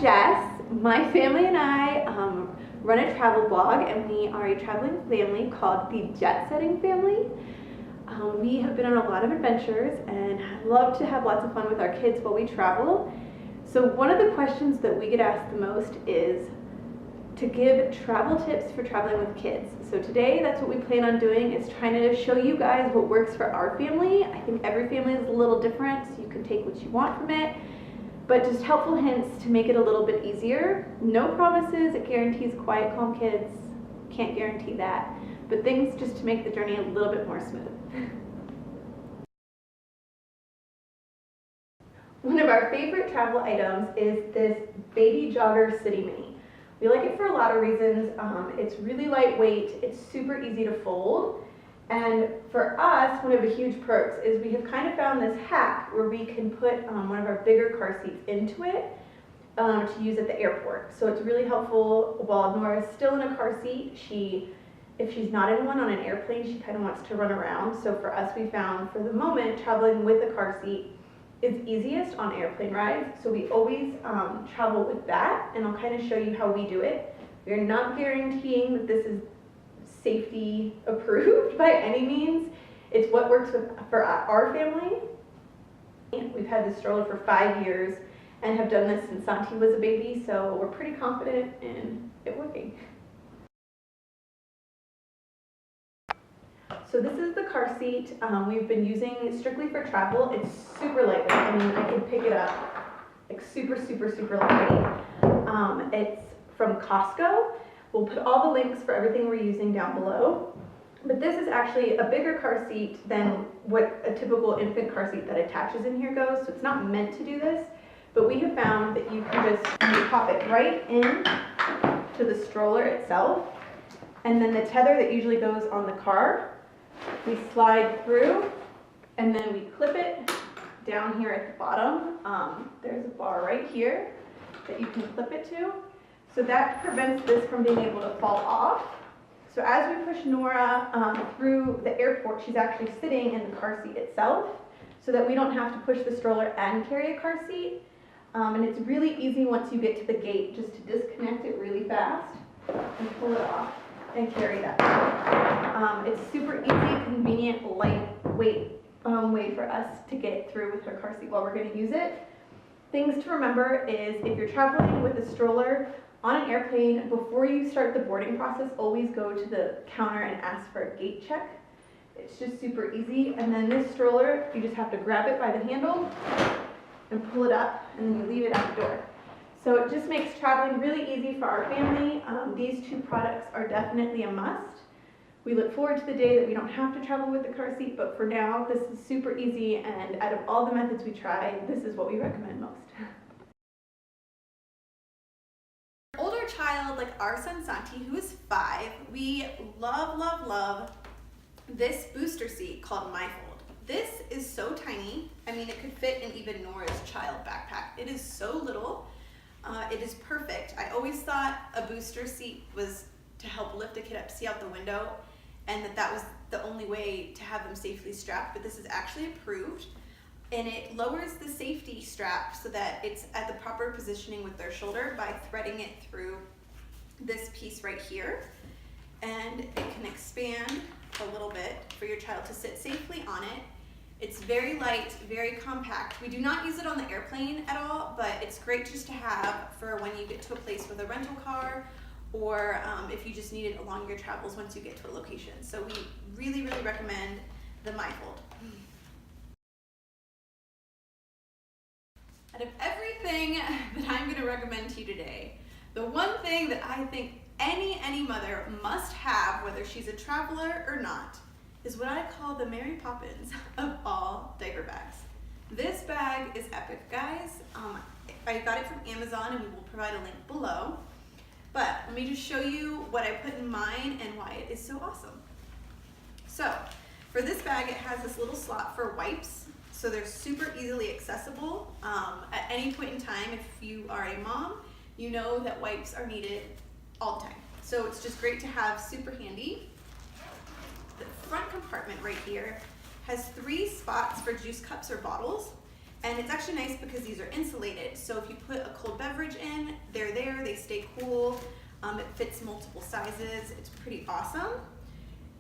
Jess. My family and I run a travel blog, and we are a traveling family called the Jetsetting family. We have been on a lot of adventures and love to have lots of fun with our kids while we travel. So one of the questions that we get asked the most is to give travel tips for traveling with kids. So today that's what we plan on doing, is trying to show you guys what works for our family. I think every family is a little different, so you can take what you want from it, but just helpful hints to make it a little bit easier. No promises, it guarantees quiet, calm kids. Can't guarantee that, but things just to make the journey a little bit more smooth. One of our favorite travel items is this baby Jogger City Mini. We like it for a lot of reasons. It's really lightweight, it's super easy to fold, and for us, one of the huge perks is we have kind of found this hack where we can put one of our bigger car seats into it to use at the airport. So it's really helpful while Nora's still in a car seat. If she's not in one on an airplane, she kind of wants to run around. So for us, we found for the moment, traveling with a car seat is easiest on airplane rides, so we always travel with that, and I'll kind of show you how we do it. We're not guaranteeing that this is safety approved by any means. It's what works for our family. We've had this stroller for 5 years and have done this since Santi was a baby, so we're pretty confident in it working. So this is the car seat we've been using strictly for travel. It's super lightweight. I mean, I can pick it up like super lightweight. It's from Costco. We'll put all the links for everything we're using down below. But this is actually a bigger car seat than what a typical infant car seat that attaches in here goes. So it's not meant to do this, but we have found that you can just pop it right in to the stroller itself. And then the tether that usually goes on the car, we slide through, and then we clip it down here at the bottom. There's a bar right here that you can clip it to. So that prevents this from being able to fall off. So as we push Nora through the airport, she's actually sitting in the car seat itself, so that we don't have to push the stroller and carry a car seat. And it's really easy once you get to the gate just to disconnect it really fast and pull it off and carry that. It's super easy, convenient, lightweight way for us to get through with her car seat while we're going to use it. Things to remember is if you're traveling with a stroller on an airplane, before you start the boarding process, always go to the counter and ask for a gate check. It's just super easy. And then this stroller, you just have to grab it by the handle and pull it up, and then you leave it at the door. So it just makes traveling really easy for our family. These two products are definitely a must. We look forward to the day that we don't have to travel with the car seat, but for now, this is super easy, and out of all the methods we try, this is what we recommend most. Older child, like our son Santi, who is 5, we love this booster seat called MyFold. This is so tiny. I mean, it could fit in even Nora's child backpack. It is so little. It is perfect. I always thought a booster seat was to help lift a kid up, see out the window, and that was the only way to have them safely strapped, but this is actually approved, and it lowers the safety strap so that it's at the proper positioning with their shoulder by threading it through this piece right here, and it can expand a little bit for your child to sit safely on it. It's very light, very compact. We do not use it on the airplane at all, but it's great just to have for when you get to a place with a rental car, or if you just need it along your travels once you get to a location. So we really recommend the MyFold. Out of everything that I'm going to recommend to you today, the one thing that I think any mother must have, whether she's a traveler or not, is what I call the Mary Poppins of all diaper bags. This bag is epic, guys. I got it from Amazon, and we will provide a link below. But let me just show you what I put in mine and why it is so awesome. So for this bag, it has this little slot for wipes, so they're super easily accessible. At any point in time, if you are a mom, you know that wipes are needed all the time. So it's just great to have, super handy. The front compartment right here has 3 spots for juice cups or bottles, And it's actually nice because these are insulated. So if you put a cold beverage in, they're there, they stay cool. It fits multiple sizes. It's pretty awesome.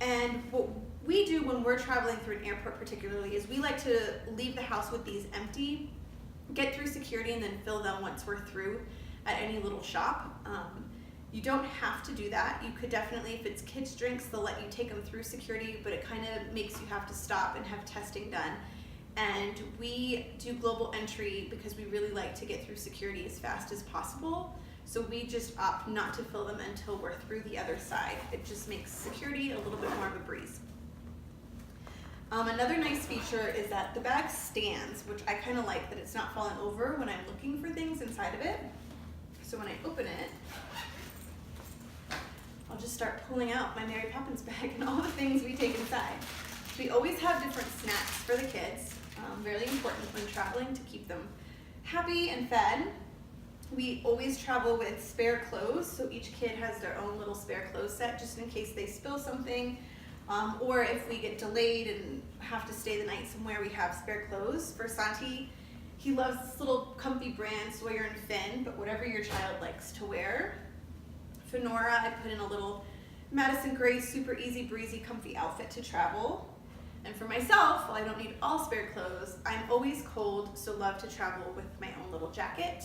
And what we do when we're traveling through an airport particularly is we like to leave the house with these empty, get through security, and then fill them once we're through at any little shop. You don't have to do that. You could definitely, if it's kids' drinks, they'll let you take them through security, but it kind of makes you have to stop and have testing done. And we do global entry because we really like to get through security as fast as possible. So we just opt not to fill them until we're through the other side. It just makes security a little bit more of a breeze. Another nice feature is that the bag stands, which I kind of like, that it's not falling over when I'm looking for things inside of it. So when I open it, I'll just start pulling out my Mary Poppins bag and all the things we take inside. We always have different snacks for the kids. Really important when traveling to keep them happy and fed. We always travel with spare clothes, so each kid has their own little spare clothes set just in case they spill something, or if we get delayed and have to stay the night somewhere, we have spare clothes. For Santi, he loves this little comfy brand, Sawyer and Finn, but whatever your child likes to wear. For Nora, I put in a little Madison Gray, super easy breezy comfy outfit to travel. And for myself, while I don't need all spare clothes, I'm always cold, so love to travel with my own little jacket.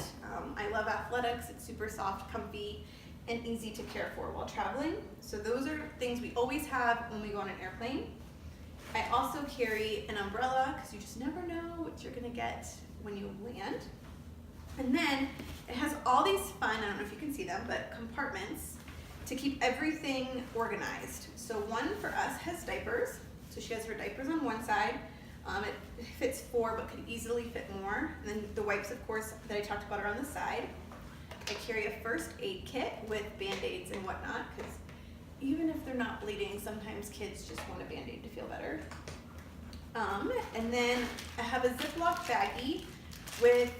I love athletics. It's super soft, comfy, and easy to care for while traveling. So those are things we always have when we go on an airplane. I also carry an umbrella because you just never know what you're gonna get when you land. And then it has all these fun, I don't know if you can see them, but compartments to keep everything organized. So one for us has diapers. So she has her diapers on one side. It fits 4, but could easily fit more. And then the wipes, of course, that I talked about are on the side. I carry a first aid kit with Band-Aids and whatnot, because even if they're not bleeding, sometimes kids just want a Band-Aid to feel better. And then I have a Ziploc baggie with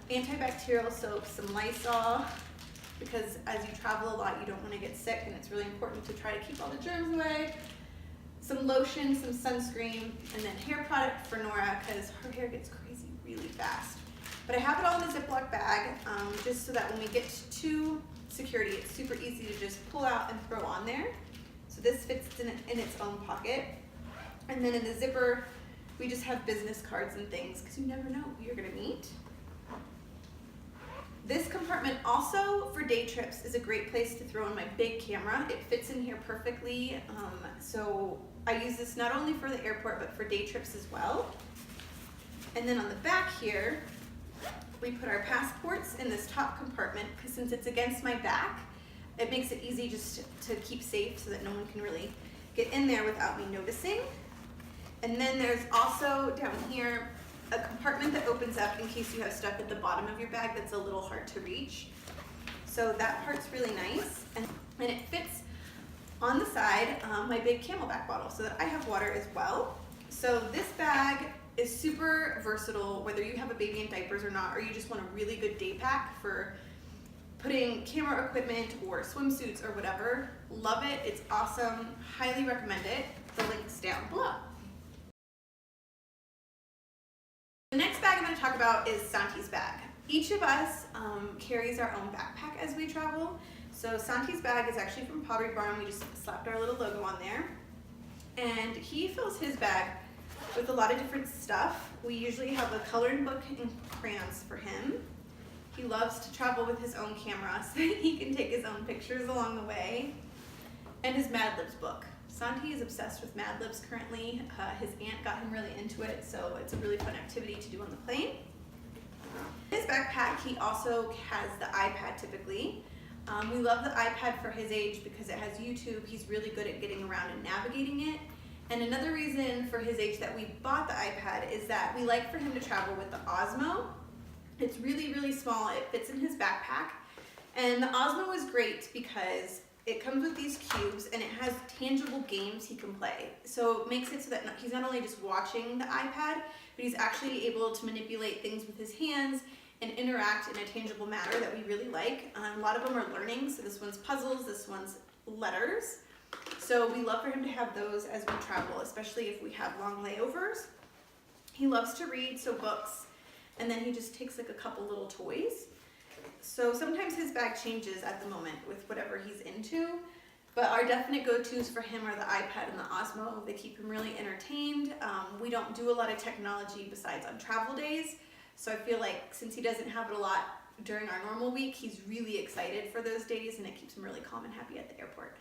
antibacterial soap, some Lysol, because as you travel a lot, you don't want to get sick, and it's really important to try to keep all the germs away. Some lotion, some sunscreen, and then hair product for Nora because her hair gets crazy really fast. But I have it all in a Ziploc bag just so that when we get to security, it's super easy to just pull out and throw on there. So this fits in its own pocket. And then in the zipper, we just have business cards and things because you never know who you're gonna meet. This compartment also for day trips is a great place to throw in my big camera. It fits in here perfectly. So I use this not only for the airport, but for day trips as well. And then on the back here, we put our passports in this top compartment because since it's against my back, it makes it easy just to keep safe so that no one can really get in there without me noticing. And then there's also down here a compartment that opens up in case you have stuff at the bottom of your bag that's a little hard to reach. So that part's really nice. And it fits on the side my big Camelback bottle so that I have water as well. So this bag is super versatile, whether you have a baby in diapers or not, or you just want a really good day pack for putting camera equipment or swimsuits or whatever. Love it, it's awesome, highly recommend it. The link's down below. The next bag I'm going to talk about is Santi's bag. Each of us carries our own backpack as we travel. So Santi's bag is actually from Pottery Barn. We just slapped our little logo on there. And he fills his bag with a lot of different stuff. We usually have a coloring book and crayons for him. He loves to travel with his own camera so he can take his own pictures along the way. And his Mad Libs book. Santi is obsessed with Mad Libs currently. His aunt got him really into it, so it's a really fun activity to do on the plane. In his backpack, he also has the iPad typically. We love the iPad for his age because it has YouTube. He's really good at getting around and navigating it. And another reason for his age that we bought the iPad is that we like for him to travel with the Osmo. It's really, really small. It fits in his backpack. And the Osmo is great because it comes with these cubes and it has tangible games he can play. So it makes it so that he's not only just watching the iPad, but he's actually able to manipulate things with his hands and interact in a tangible manner that we really like. A lot of them are learning, so this one's puzzles, this one's letters. So we love for him to have those as we travel, especially if we have long layovers. He loves to read, so books, and then he just takes like a couple little toys. So sometimes his bag changes at the moment with whatever he's into, but our definite go-tos for him are the iPad and the Osmo. They keep him really entertained. We don't do a lot of technology besides on travel days, so I feel like since he doesn't have it a lot during our normal week, he's really excited for those days, and it keeps him really calm and happy at the airport.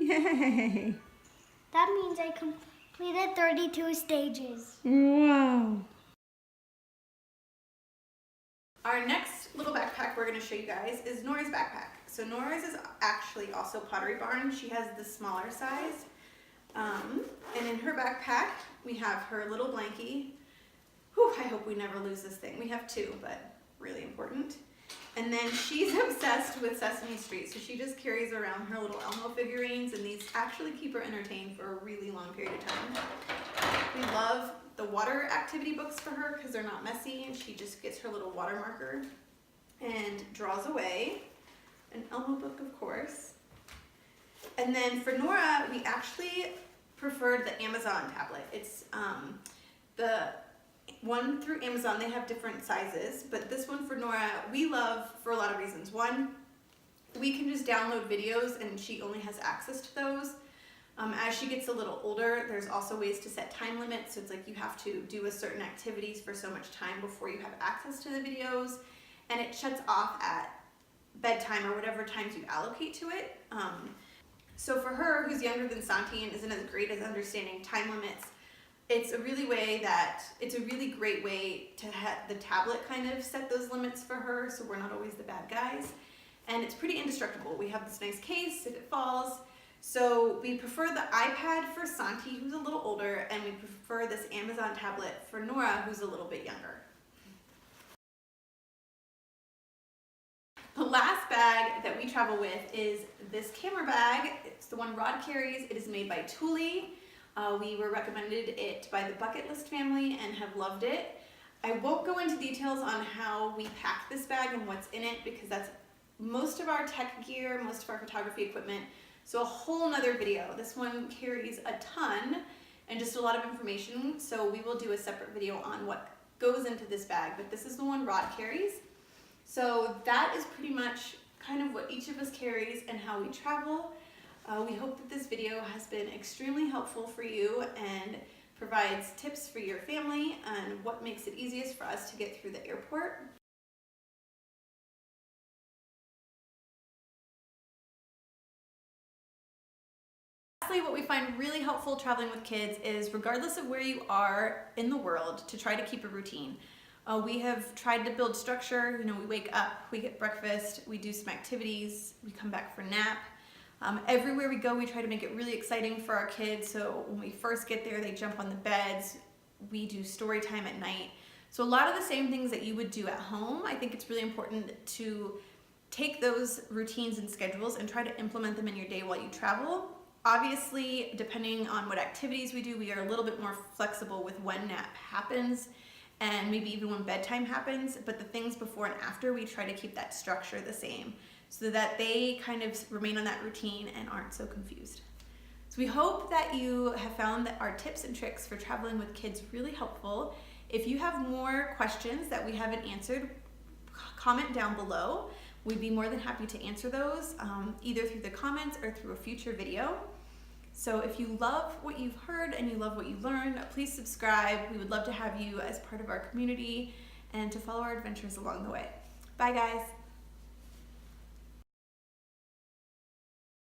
Yay! That means I completed 32 stages. Wow! Our next little backpack we're going to show you guys is Nora's backpack. So Nora's is actually also Pottery Barn. She has the smaller size. And in her backpack, we have her little blankie. Whew, I hope we never lose this thing. We have two, but really important. And then she's obsessed with Sesame Street, so she just carries around her little Elmo figurines, and these actually keep her entertained for a really long period of time. We love the water activity books for her because they're not messy, and she just gets her little water marker and draws away. An Elmo book, of course. And then for Nora, we actually preferred the Amazon tablet. It's the one through Amazon. They have different sizes, but this one for Nora, we love for a lot of reasons. One, we can just download videos and she only has access to those. As she gets a little older, there's also ways to set time limits. So it's like you have to do a certain activities for so much time before you have access to the videos, and it shuts off at bedtime or whatever times you allocate to it. So for her, who's younger than Santi and isn't as great as understanding time limits, it's a really great way to have the tablet kind of set those limits for her, so we're not always the bad guys. And it's pretty indestructible. We have this nice case if it falls. So we prefer the iPad for Santi, who's a little older, and we prefer this Amazon tablet for Nora, who's a little bit younger. The last bag that we travel with is this camera bag. It's the one Rod carries. It is made by Thule. We were recommended it by the Bucket List family and have loved it. I won't go into details on how we pack this bag and what's in it because that's most of our tech gear, most of our photography equipment. So a whole nother video. This one carries a ton and just a lot of information. So we will do a separate video on what goes into this bag, but this is the one Rod carries. So that is pretty much kind of what each of us carries and how we travel. We hope that this video has been extremely helpful for you and provides tips for your family and what makes it easiest for us to get through the airport. Lastly, what we find really helpful traveling with kids is regardless of where you are in the world, to try to keep a routine. We have tried to build structure. You know, we wake up, we get breakfast, we do some activities, we come back for nap. Everywhere we go, we try to make it really exciting for our kids. So when we first get there, they jump on the beds. We do story time at night. So a lot of the same things that you would do at home, I think it's really important to take those routines and schedules and try to implement them in your day while you travel. Obviously, depending on what activities we do, we are a little bit more flexible with when nap happens and maybe even when bedtime happens, but the things before and after, we try to keep that structure the same so that they kind of remain on that routine and aren't so confused. So we hope that you have found that our tips and tricks for traveling with kids really helpful. If you have more questions that we haven't answered, comment down below. We'd be more than happy to answer those, either through the comments or through a future video. So if you love what you've heard and you love what you learned, please subscribe. We would love to have you as part of our community and to follow our adventures along the way. Bye guys.